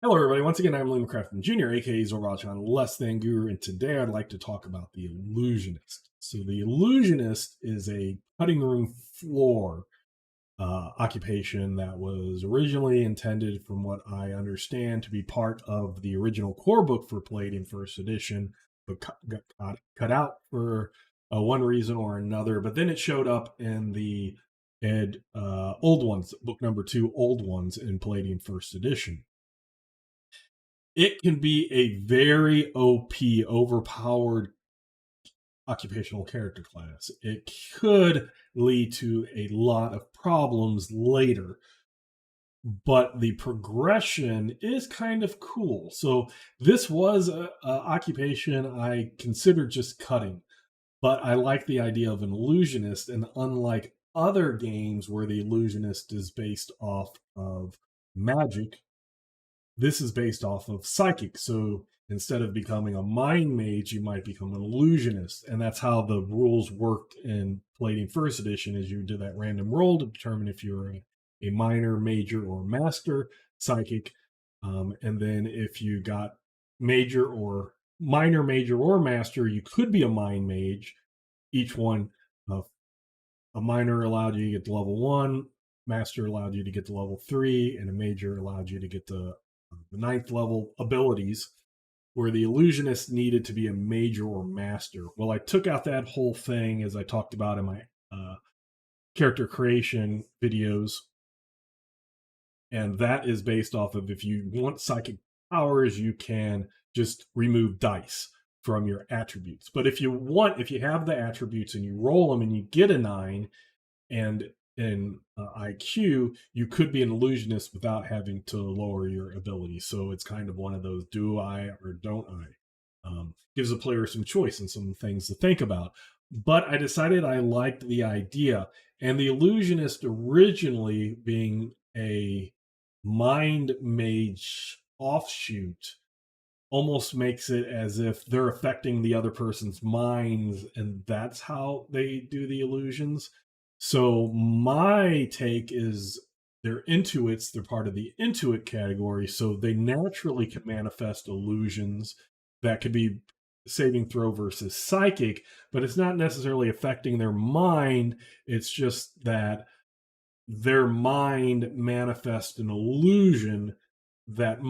Hello, everybody. Once again, I'm Liam Crafton Jr., aka Zorvachon Less Than Guru, and today I'd like to talk about the Illusionist. So, the Illusionist is a cutting room floor occupation that was originally intended, from what I understand, to be part of the original core book for Palladium First Edition, but got cut out for one reason or another. But then it showed up in the old ones, book number 2, old ones in Palladium First Edition. It can be a very OP, overpowered occupational character class. It could lead to a lot of problems later, but the progression is kind of cool. So this was a occupation I considered just cutting, but I like the idea of an illusionist, and unlike other games where the illusionist is based off of magic, this is based off of psychic. So instead of becoming a mind mage, you might become an illusionist. And that's how the rules worked in Palladium First Edition, is you did that random roll to determine if you're a minor, major, or master psychic. And then if you got major or minor, major, or master, you could be a mind mage. Each one, a minor allowed you to get to level 1, master allowed you to get to level 3, and a major allowed you to get to the 9th level abilities, where the illusionist needed to be a major or master. Well, I took out that whole thing, as I talked about in my character creation videos, and that is based off of, if you want psychic powers, you can just remove dice from your attributes. But if you have the attributes and you roll them and you get a 9, and in IQ, you could be an illusionist without having to lower your ability. So it's kind of one of those do I or don't I. Gives the player some choice and some things to think about. But I decided I liked the idea. And the illusionist, originally being a mind mage offshoot, almost makes it as if they're affecting the other person's minds, and that's how they do the illusions. So my take is, they're intuits, they're part of the intuit category, so they naturally can manifest illusions that could be saving throw versus psychic, but it's not necessarily affecting their mind. It's just that their mind manifests an illusion that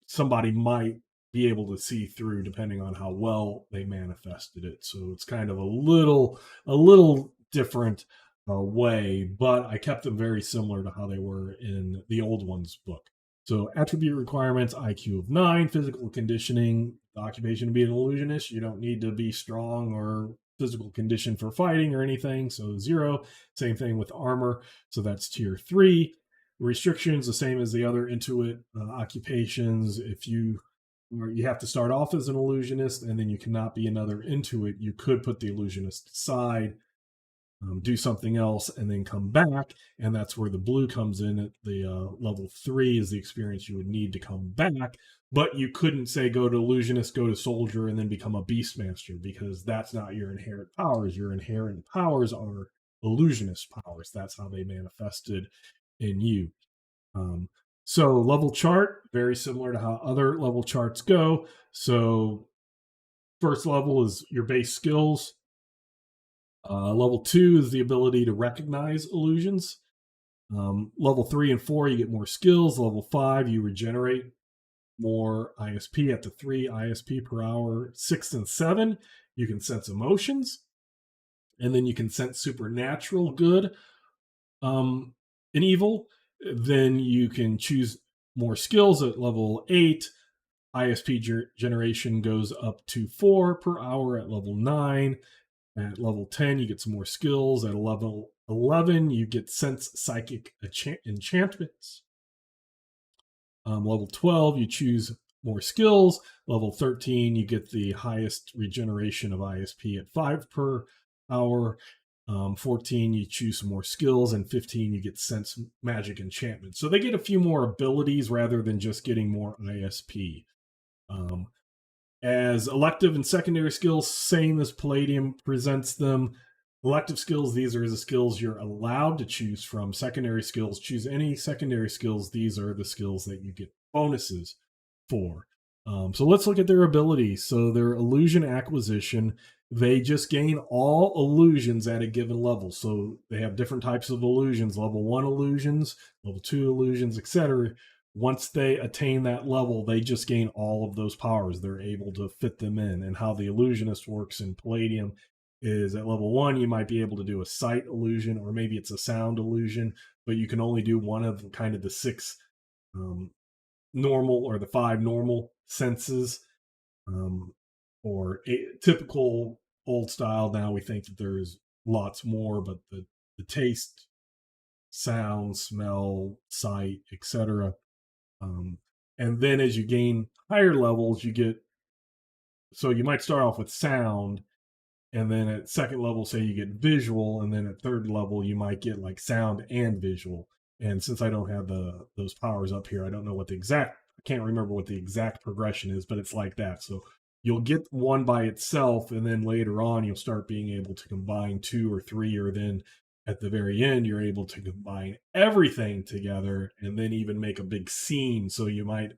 somebody might be able to see through, depending on how well they manifested it. So it's kind of a little different way, but I kept them very similar to how they were in the old ones book. So attribute requirements: IQ of 9, physical conditioning, the occupation to be an illusionist. You don't need to be strong or physical condition for fighting or anything, so 0. Same thing with armor, so that's tier 3. Restrictions, the same as the other Intuit occupations. If you have to start off as an illusionist, and then you cannot be another Intuit. You could put the illusionist aside, do something else, and then come back, and that's where the blue comes in. At the level 3 is the experience you would need to come back. But you couldn't say go to illusionist, go to soldier, and then become a beastmaster, because that's not your inherent powers. Your inherent powers are illusionist powers. That's how they manifested in you. So level chart, very similar to how other level charts go. So first level is your base skills. Level 2 is the ability to recognize illusions. Level 3 and 4, you get more skills. Level 5, you regenerate more ISP at the 3 ISP per hour. 6 and 7, you can sense emotions. And then you can sense supernatural good and evil. Then you can choose more skills at level 8. ISP generation goes up to 4 per hour at level 9. At level 10, you get some more skills. At level 11, you get sense psychic enchantments. Level 12, you choose more skills. Level 13, you get the highest regeneration of ISP at 5 per hour. 14, you choose some more skills, and 15, you get sense magic enchantment. So they get a few more abilities rather than just getting more ISP. As elective and secondary skills, same as Palladium presents them. Elective skills, these are the skills you're allowed to choose from. Secondary skills, choose any secondary skills. These are the skills that you get bonuses 4. So let's look at their abilities. So their illusion acquisition, they just gain all illusions at a given level. So they have different types of illusions, level 1 illusions, level 2 illusions, etc. Once they attain that level, they just gain all of those powers. They're able to fit them in. And how the illusionist works in Palladium is at level 1, you might be able to do a sight illusion, or maybe it's a sound illusion, but you can only do one of kind of the 6 um, normal, or the 5 normal senses, um, or typical old style. Now we think that there's lots more, but the taste, sound, smell, sight, etc. Um, and then as you gain higher levels, you get, so you might start off with sound, and then at second level, say you get visual, and then at third level you might get like sound and visual. And since I don't have those powers up here, I don't know what the exact, I can't remember what the exact progression is, but it's like that. So you'll get one by itself, and then later on you'll start being able to combine 2 or 3, or then at the very end you're able to combine everything together and then even make a big scene. So you might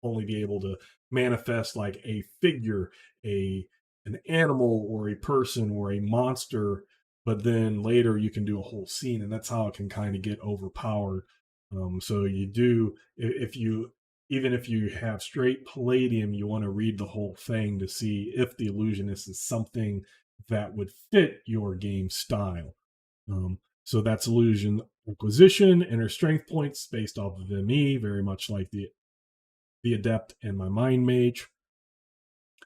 only be able to manifest like a figure, a an animal or a person or a monster, but then later you can do a whole scene, and that's how it can kind of get overpowered. So you do, if you, even if you have straight Palladium, you want to read the whole thing to see if the illusionist is something that would fit your game style. So that's illusion acquisition, inner strength points based off of ME, very much like the adept and my mind mage,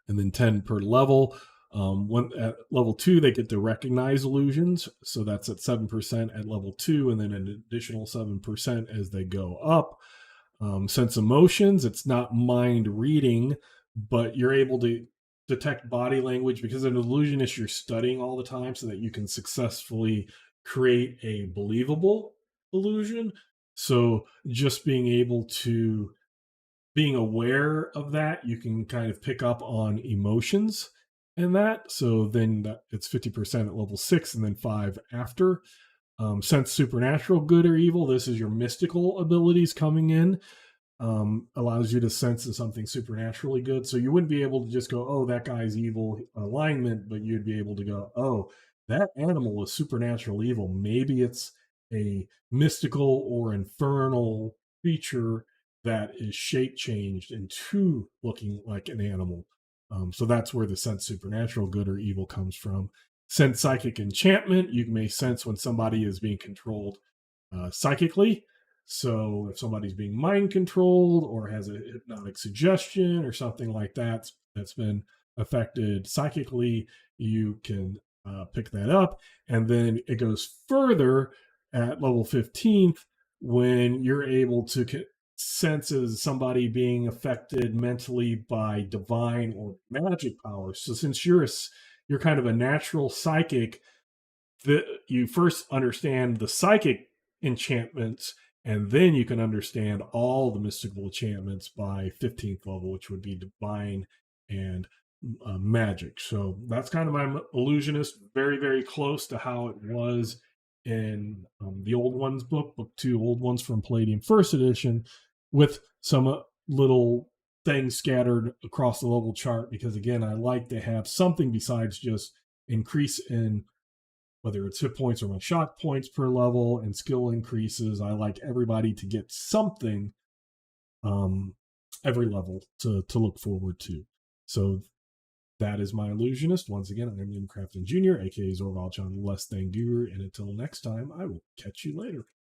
and then 10 per level. One at level 2, they get to recognize illusions, so that's at 7% at level 2, and then an additional 7% as they go up. Sense emotions, it's not mind reading, but you're able to detect body language, because an illusionist you're studying all the time so that you can successfully create a believable illusion. So just being able to, being aware of that, you can kind of pick up on emotions in that. So then it's 50% at level 6, and then 5 after. Sense supernatural, good or evil. This is your mystical abilities coming in. Allows you to sense something supernaturally good. So you wouldn't be able to just go, oh, that guy's evil alignment, but you'd be able to go, oh, that animal is supernatural evil. Maybe it's a mystical or infernal creature that is shape changed into looking like an animal. So that's where the sense supernatural, good or evil, comes from. Sense psychic enchantment, you may sense when somebody is being controlled psychically. So if somebody's being mind controlled or has a hypnotic suggestion or something like that that's been affected psychically, you can pick that up. And then it goes further at level 15th, when you're able to sense as somebody being affected mentally by divine or magic powers. So since you're kind of a natural psychic, you first understand the psychic enchantments, and then you can understand all the mystical enchantments by 15th level, which would be divine and magic. So that's kind of my illusionist, very, very close to how it was in the Old Ones book 2, Old Ones from Palladium first edition, with some little things scattered across the level chart, because again, I like to have something besides just increase in, whether it's hit points or my shock points per level and skill increases. I like everybody to get something um, every level to look forward to. So that is my illusionist. Once again, I'm Liam Crafton Jr., aka Zorval John Less Than Guru, and until next time, I will catch you later.